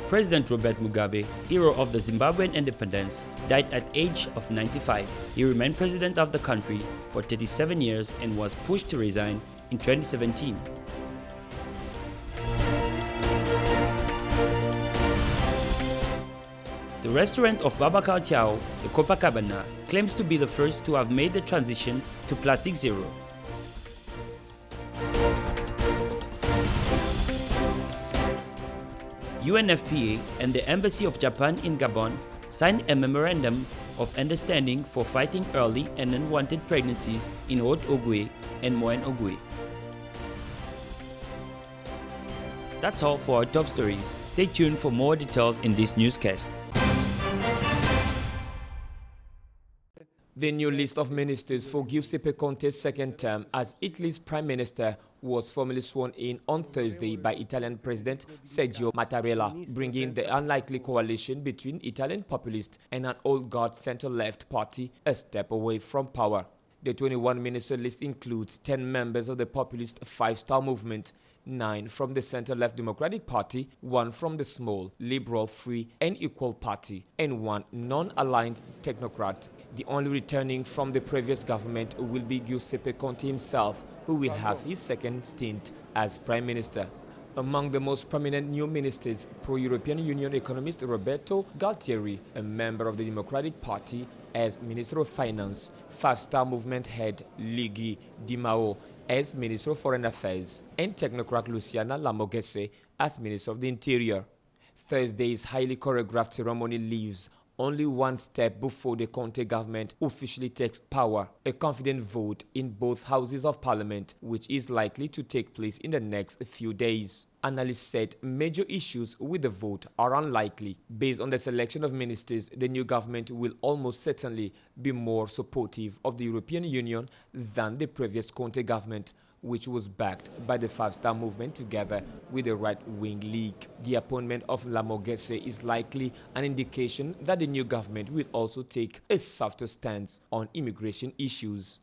President Robert Mugabe, hero of the Zimbabwean independence, died at the age of 95. He remained president of the country for 37 years and was pushed to resign in 2017. The restaurant of Babacar Tiao, the Copacabana, claims to be the first to have made the transition to plastic zero. UNFPA and the Embassy of Japan in Gabon signed a memorandum of understanding for fighting early and unwanted pregnancies in Haute-Ogooué and Moyen-Ogooué. That's all for our top stories. Stay tuned for more details in this newscast. The new list of ministers for Giuseppe Conte's second term as Italy's prime minister was formally sworn in on Thursday by Italian President Sergio Mattarella, bringing the unlikely coalition between Italian populists and an old guard center-left party a step away from power. The 21-minister list includes 10 members of the populist Five-Star Movement, 9 from the center-left Democratic Party, 1 from the small, liberal, free and equal party, and 1 non-aligned technocrat. The only returning from the previous government will be Giuseppe Conte himself, who will have his second stint as prime minister. Among the most prominent new ministers, pro-European Union economist Roberto Galtieri, a member of the Democratic Party, as Minister of Finance, Five-Star Movement head Luigi Di Maio as Minister of Foreign Affairs, and technocrat Luciana Lamorgese as Minister of the Interior. Thursday's highly choreographed ceremony leaves only one step before the Conte government officially takes power, a confident vote in both houses of parliament, which is likely to take place in the next few days. Analysts said major issues with the vote are unlikely. Based on the selection of ministers, the new government will almost certainly be more supportive of the European Union than the previous Conte government, which was backed by the Five-Star Movement together with the right-wing League. The appointment of Lamorgese is likely an indication that the new government will also take a softer stance on immigration issues.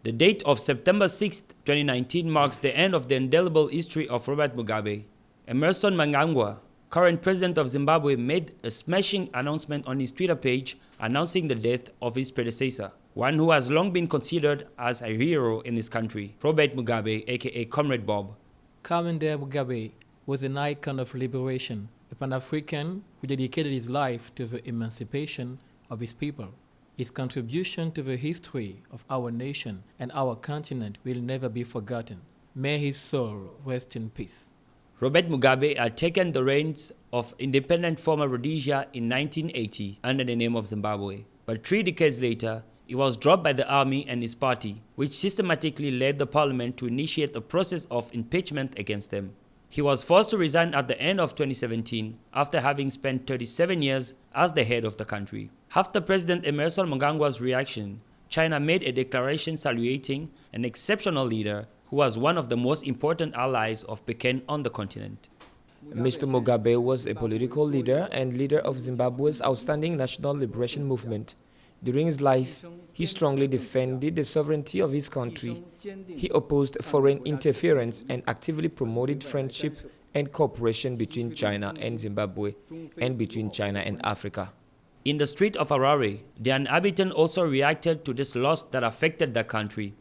The date of September 6, 2019 marks the end of the indelible history of Robert Mugabe. Emmerson Mnangagwa, current president of Zimbabwe, made a smashing announcement on his Twitter page announcing the death of his predecessor, one who has long been considered as a hero in his country, Robert Mugabe, aka Comrade Bob. Commander Mugabe was an icon of liberation, a Pan-African who dedicated his life to the emancipation of his people. His contribution to the history of our nation and our continent will never be forgotten. May his soul rest in peace. Robert Mugabe had taken the reins of independent former Rhodesia in 1980 under the name of Zimbabwe. But 3 decades later, he was dropped by the army and his party, which systematically led the parliament to initiate a process of impeachment against him. He was forced to resign at the end of 2017 after having spent 37 years as the head of the country. After President Emmerson Mnangagwa's reaction, China made a declaration saluting an exceptional leader who was one of the most important allies of Peking on the continent. Mr. Mugabe was a political leader and leader of Zimbabwe's outstanding national liberation movement. During his life, he strongly defended the sovereignty of his country. He opposed foreign interference and actively promoted friendship and cooperation between China and Zimbabwe and between China and Africa. In the street of Harare, the inhabitants also reacted to this loss that affected the country.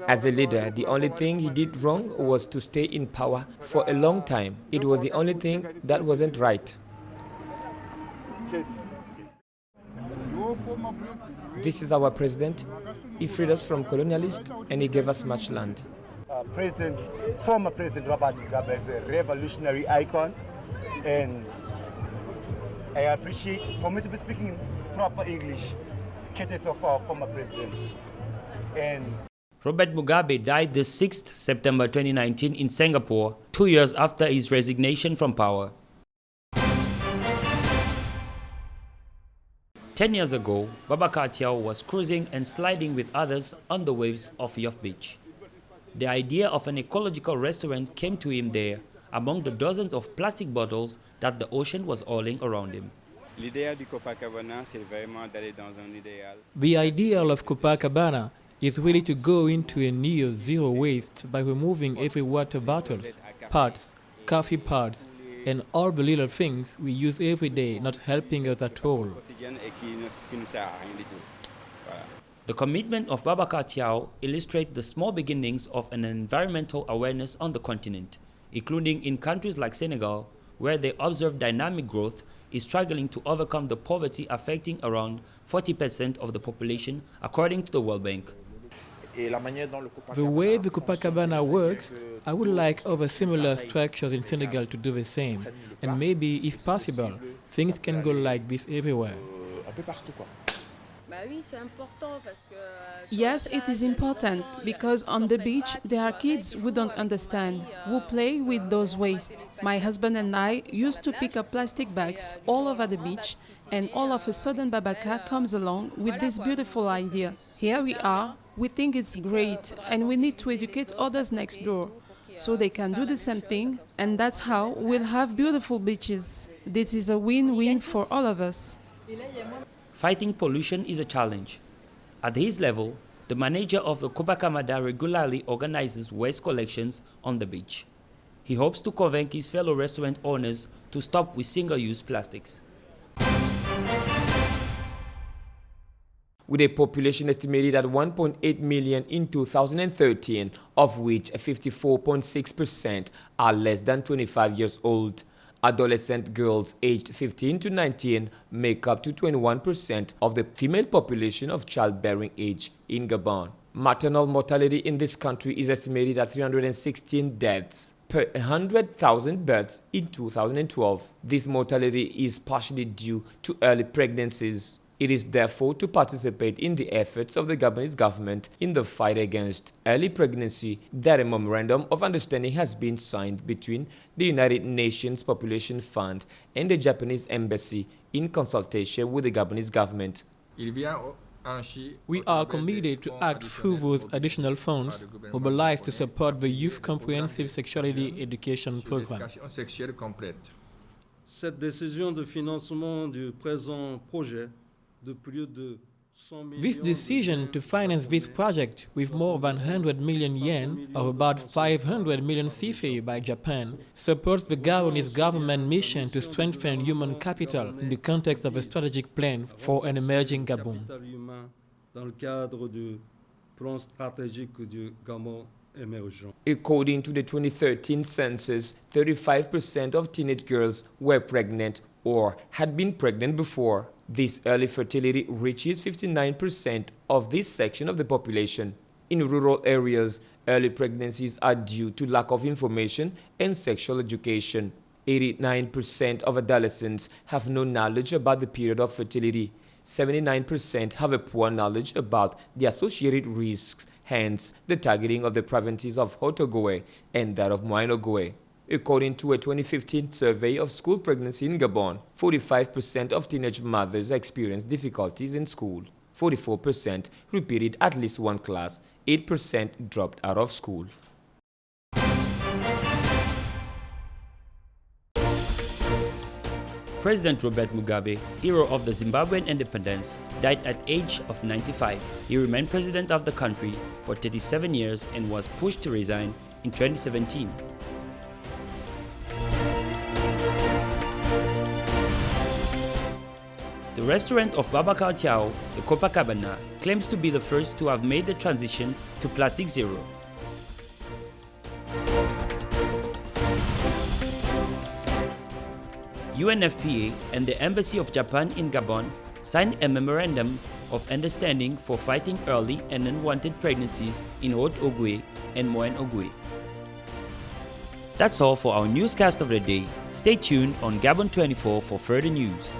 As a leader, the only thing he did wrong was to stay in power for a long time. It was the only thing that wasn't right. This is our president. He freed us from colonialists and he gave us much land. Former President Robert Mugabe is a revolutionary icon, and I appreciate, for me to be speaking proper English, courtesy of our former president. And Robert Mugabe died this 6th September 2019 in Singapore, 2 years after his resignation from power. 10 years ago, Babacar Tiao was cruising and sliding with others on the waves of Yoff Beach. The idea of an ecological restaurant came to him there, among the dozens of plastic bottles that the ocean was hauling around him. The ideal of Copacabana is ready to go into a near zero waste by removing every water bottles, pots, coffee pods, and all the little things we use every day not helping us at all. The commitment of Babacar Tiao illustrates the small beginnings of an environmental awareness on the continent, including in countries like Senegal, where they observe dynamic growth is struggling to overcome the poverty affecting around 40% of the population, according to the World Bank. The way the Copacabana works, I would like other similar structures in Senegal to do the same. And maybe, if possible, things can go like this everywhere. Yes, it is important, because on the beach there are kids who don't understand, who play with those waste. My husband and I used to pick up plastic bags all over the beach, and all of a sudden Babacar comes along with this beautiful idea. Here we are, we think it's great, and we need to educate others next door, so they can do the same thing, and that's how we'll have beautiful beaches. This is a win-win for all of us. Fighting pollution is a challenge. At his level, the manager of the Copacabana regularly organizes waste collections on the beach. He hopes to convince his fellow restaurant owners to stop with single-use plastics. With a population estimated at 1.8 million in 2013, of which 54.6% are less than 25 years old. Adolescent girls aged 15 to 19 make up to 21% of the female population of childbearing age in Gabon. Maternal mortality in this country is estimated at 316 deaths per 100,000 births in 2012. This mortality is partially due to early pregnancies. It is therefore to participate in the efforts of the Gabonese government in the fight against early pregnancy that a memorandum of understanding has been signed between the United Nations Population Fund and the Japanese Embassy in consultation with the Gabonese government. We are committed to act through those additional funds mobilized to support the Youth Comprehensive Sexuality Education Program. Cette décision de financement du présent projet. This decision to finance this project with more than 100 million yen, or about 500 million CFA by Japan, supports the Gabonese government mission to strengthen human capital in the context of a strategic plan for an emerging Gabon. According to the 2013 census, 35% of teenage girls were pregnant or had been pregnant before. This early fertility reaches 59% of this section of the population. In rural areas, early pregnancies are due to lack of information and sexual education. 89% of adolescents have no knowledge about the period of fertility. 79% have a poor knowledge about the associated risks, hence the targeting of the provinces of Haut-Ogooué and that of Moyen-Ogooué. According to a 2015 survey of school pregnancy in Gabon, 45% of teenage mothers experienced difficulties in school. 44% repeated at least one class. 8% dropped out of school. President Robert Mugabe, hero of the Zimbabwean independence, died at the age of 95. He remained president of the country for 37 years and was pushed to resign in 2017. The restaurant of Babacar Tiao, the Copacabana, claims to be the first to have made the transition to plastic zero. UNFPA and the Embassy of Japan in Gabon signed a memorandum of understanding for fighting early and unwanted pregnancies in Haut-Ogooué and Moyen-Ogooué. That's all for our newscast of the day. Stay tuned on Gabon 24 for further news.